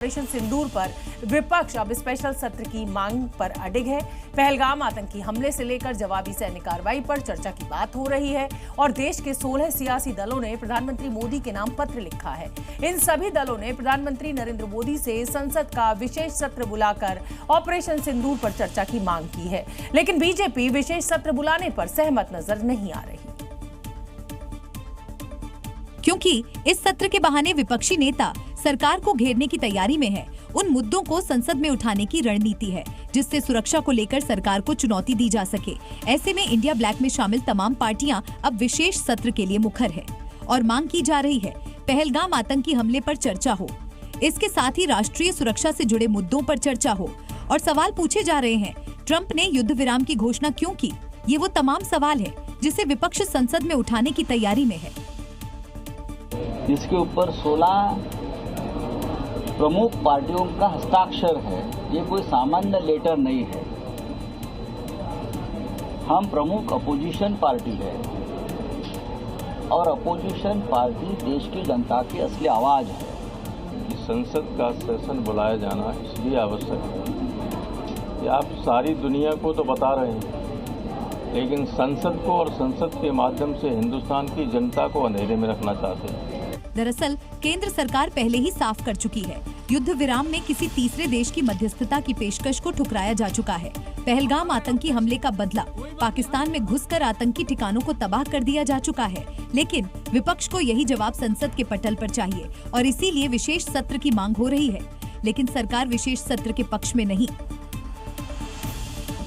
Operation सिंदूर पर विपक्ष अब स्पेशल सत्र की मांग पर अडिग है। पहलगाम आतंकी हमले से लेकर जवाबी सैन्य कार्रवाई पर चर्चा की बात हो रही है और देश के 16 सियासी दलों ने प्रधानमंत्री मोदी के नाम पत्र लिखा है। इन सभी दलों ने प्रधानमंत्री नरेंद्र मोदी से संसद का विशेष सत्र बुलाकर ऑपरेशन सिंदूर पर चर्चा की मांग की है, लेकिन बीजेपी विशेष सत्र बुलाने पर सहमत नजर नहीं आ रही, क्योंकि इस सत्र के बहाने विपक्षी नेता सरकार को घेरने की तैयारी में है। उन मुद्दों को संसद में उठाने की रणनीति है जिससे सुरक्षा को लेकर सरकार को चुनौती दी जा सके। ऐसे में इंडिया ब्लैक में शामिल तमाम पार्टियां अब विशेष सत्र के लिए मुखर है और मांग की जा रही है पहलगाम आतंकी हमले पर चर्चा हो। इसके साथ ही राष्ट्रीय सुरक्षा से जुड़े मुद्दों पर चर्चा हो और सवाल पूछे जा रहे हैं, ट्रंप ने युद्ध विराम की घोषणा क्यों की? ये वो तमाम सवाल है जिसे विपक्ष संसद में उठाने की तैयारी में है। इसके ऊपर 16 प्रमुख पार्टियों का हस्ताक्षर है। ये कोई सामान्य लेटर नहीं है। हम प्रमुख अपोजिशन पार्टी है और अपोजिशन पार्टी देश की जनता की असली आवाज है। संसद का सेशन बुलाया जाना इसलिए आवश्यक है कि आप सारी दुनिया को तो बता रहे हैं, लेकिन संसद को और संसद के माध्यम से हिंदुस्तान की जनता को अंधेरे में रखना चाहते हैं। दरअसल केंद्र सरकार पहले ही साफ कर चुकी है, युद्ध विराम में किसी तीसरे देश की मध्यस्थता की पेशकश को ठुकराया जा चुका है। पहलगाम आतंकी हमले का बदला पाकिस्तान में घुसकर आतंकी ठिकानों को तबाह कर दिया जा चुका है, लेकिन विपक्ष को यही जवाब संसद के पटल पर चाहिए और इसीलिए विशेष सत्र की मांग हो रही है, लेकिन सरकार विशेष सत्र के पक्ष में नहीं।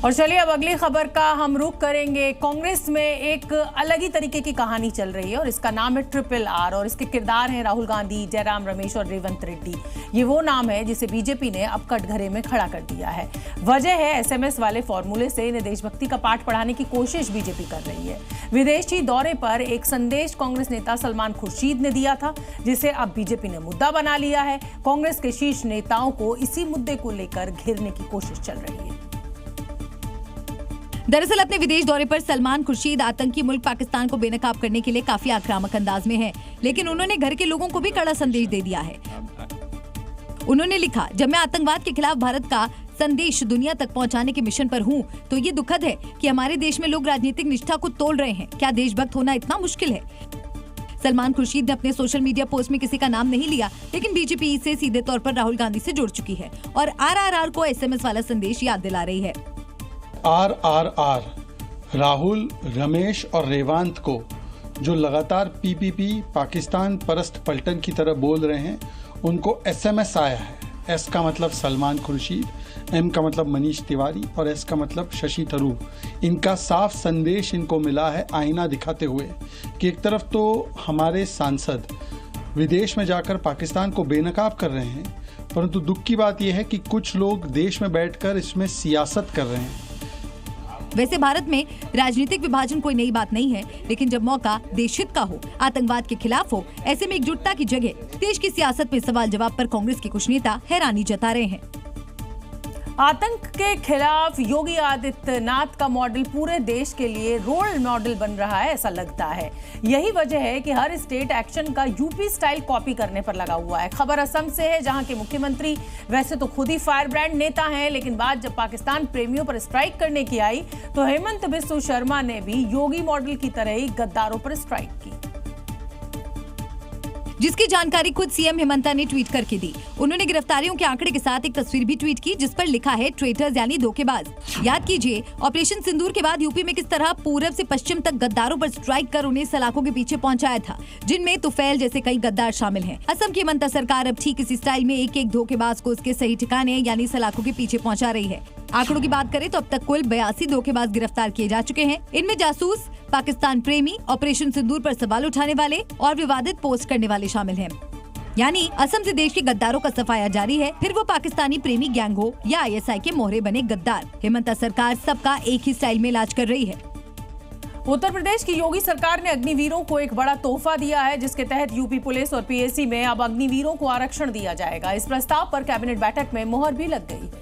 और चलिए अब अगली खबर का हम रुख करेंगे। कांग्रेस में एक अलग ही तरीके की कहानी चल रही है और इसका नाम है RRR और इसके किरदार हैं राहुल गांधी, जयराम रमेश और रेवंत रेड्डी। ये वो नाम है जिसे बीजेपी ने अब कटघरे में खड़ा कर दिया है। वजह है SMS वाले फॉर्मूले से इन्हें देशभक्ति का पाठ पढ़ाने की कोशिश बीजेपी कर रही है। विदेशी दौरे पर एक संदेश कांग्रेस नेता सलमान खुर्शीद ने दिया था, जिसे अब बीजेपी ने मुद्दा बना लिया है। कांग्रेस के शीर्ष नेताओं को इसी मुद्दे को लेकर घेरने की कोशिश चल रही है। दरअसल अपने विदेश दौरे पर सलमान खुर्शीद आतंकी मुल्क पाकिस्तान को बेनकाब करने के लिए काफी आक्रामक अंदाज में है, लेकिन उन्होंने घर के लोगों को भी कड़ा संदेश दे दिया है। उन्होंने लिखा, जब मैं आतंकवाद के खिलाफ भारत का संदेश दुनिया तक पहुंचाने के मिशन पर हूं, तो ये दुखद है कि हमारे देश में लोग राजनीतिक निष्ठा को तोड़ रहे हैं। क्या देशभक्त होना इतना मुश्किल है? सलमान खुर्शीद ने अपने सोशल मीडिया पोस्ट में किसी का नाम नहीं लिया, लेकिन बीजेपी इसे सीधे तौर पर राहुल गांधी से जोड़ चुकी है और RRR को SMS वाला संदेश याद दिला रही है। RRR राहुल, रमेश और रेवांत को जो लगातार PPP पाकिस्तान परस्त पलटन की तरह बोल रहे हैं, उनको SMS आया है। S का मतलब सलमान खुर्शीद, M का मतलब मनीष तिवारी और S का मतलब शशि थरूर। इनका साफ संदेश इनको मिला है, आईना दिखाते हुए कि एक तरफ तो हमारे सांसद विदेश में जाकर पाकिस्तान को बेनकाब कर रहे हैं, परंतु दुख की बात यह है कि कुछ लोग देश में बैठकर इसमें सियासत कर रहे हैं। वैसे भारत में राजनीतिक विभाजन कोई नई बात नहीं है, लेकिन जब मौका देश हित का हो, आतंकवाद के खिलाफ हो, ऐसे में एकजुटता की जगह देश की सियासत में सवाल जवाब पर कांग्रेस के कुछ नेता हैरानी जता रहे हैं। आतंक के खिलाफ योगी आदित्यनाथ का मॉडल पूरे देश के लिए रोल मॉडल बन रहा है, ऐसा लगता है। यही वजह है कि हर स्टेट एक्शन का यूपी स्टाइल कॉपी करने पर लगा हुआ है। खबर असम से है, जहां के मुख्यमंत्री वैसे तो खुद ही फायर ब्रांड नेता हैं, लेकिन बात जब पाकिस्तान प्रेमियों पर स्ट्राइक करने की आई तो हेमंत बिस्व शर्मा ने भी योगी मॉडल की तरह ही गद्दारों पर स्ट्राइक की, जिसकी जानकारी खुद सीएम हेमंता ने ट्वीट करके दी। उन्होंने गिरफ्तारियों के आंकड़े के साथ एक तस्वीर भी ट्वीट की, जिस पर लिखा है ट्रेटर्स यानी धोखेबाज। याद कीजिए ऑपरेशन सिंदूर के बाद यूपी में किस तरह पूरब से पश्चिम तक गद्दारों पर स्ट्राइक कर उन्हें सलाखों के पीछे पहुंचाया था, जिनमें तुफैल जैसे कई गद्दार शामिल हैं। असम की हेमंता सरकार अब ठीक इसी स्टाइल में एक एक धोखेबाज को उसके सही ठिकाने यानी सलाखों के पीछे पहुंचा रही है। आंकड़ों की बात करें तो अब तक कुल 82 धोखेबाज गिरफ्तार किए जा चुके हैं। इनमें जासूस, पाकिस्तान प्रेमी, ऑपरेशन सिंदूर पर सवाल उठाने वाले और विवादित पोस्ट करने वाले शामिल हैं। यानी असम से देश के गद्दारों का सफाया जारी है, फिर वो पाकिस्तानी प्रेमी गैंग हो या ISI के मोहरे बने गद्दार। हेमंता सरकार सबका एक ही स्टाइल में इलाज कर रही है। उत्तर प्रदेश की योगी सरकार ने अग्निवीरों को एक बड़ा तोहफा दिया है, जिसके तहत यूपी पुलिस और PSC में अब अग्निवीरों को आरक्षण दिया जाएगा। इस प्रस्ताव पर कैबिनेट बैठक में मोहर भी लग गई है।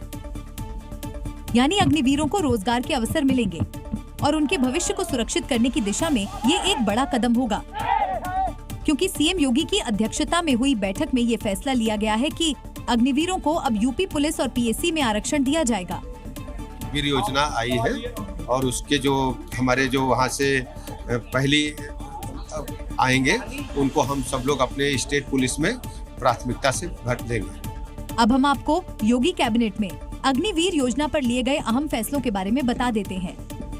यानी अग्निवीरों को रोजगार के अवसर मिलेंगे और उनके भविष्य को सुरक्षित करने की दिशा में ये एक बड़ा कदम होगा। क्योंकि सीएम योगी की अध्यक्षता में हुई बैठक में ये फैसला लिया गया है कि अग्निवीरों को अब यूपी पुलिस और पीएससी में आरक्षण दिया जाएगा। वीर योजना आई है और उसके जो हमारे जो वहाँ से पहली आएंगे उनको हम सब लोग अपने स्टेट पुलिस में प्राथमिकता से भर देंगे। अब हम आपको योगी कैबिनेट में अग्निवीर योजना पर लिए गए अहम फैसलों के बारे में बता देते हैं।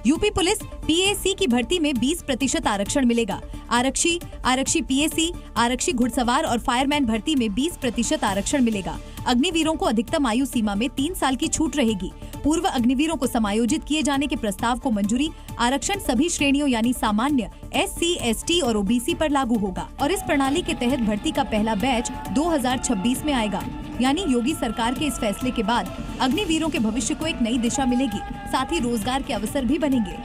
यूपी पुलिस पीएसी की भर्ती में 20% आरक्षण मिलेगा। आरक्षी पीएसी, आरक्षी घुड़सवार और फायरमैन भर्ती में 20% आरक्षण मिलेगा। अग्निवीरों को अधिकतम आयु सीमा में 3 साल की छूट रहेगी। पूर्व अग्निवीरों को समायोजित किए जाने के प्रस्ताव को मंजूरी। आरक्षण सभी श्रेणियों यानी सामान्य, SC, ST और OBC पर लागू होगा और इस प्रणाली के तहत भर्ती का पहला बैच 2026 में आएगा। यानी योगी सरकार के इस फैसले के बाद अग्निवीरों के भविष्य को एक नई दिशा मिलेगी, साथ ही रोजगार के अवसर भी बनेंगे।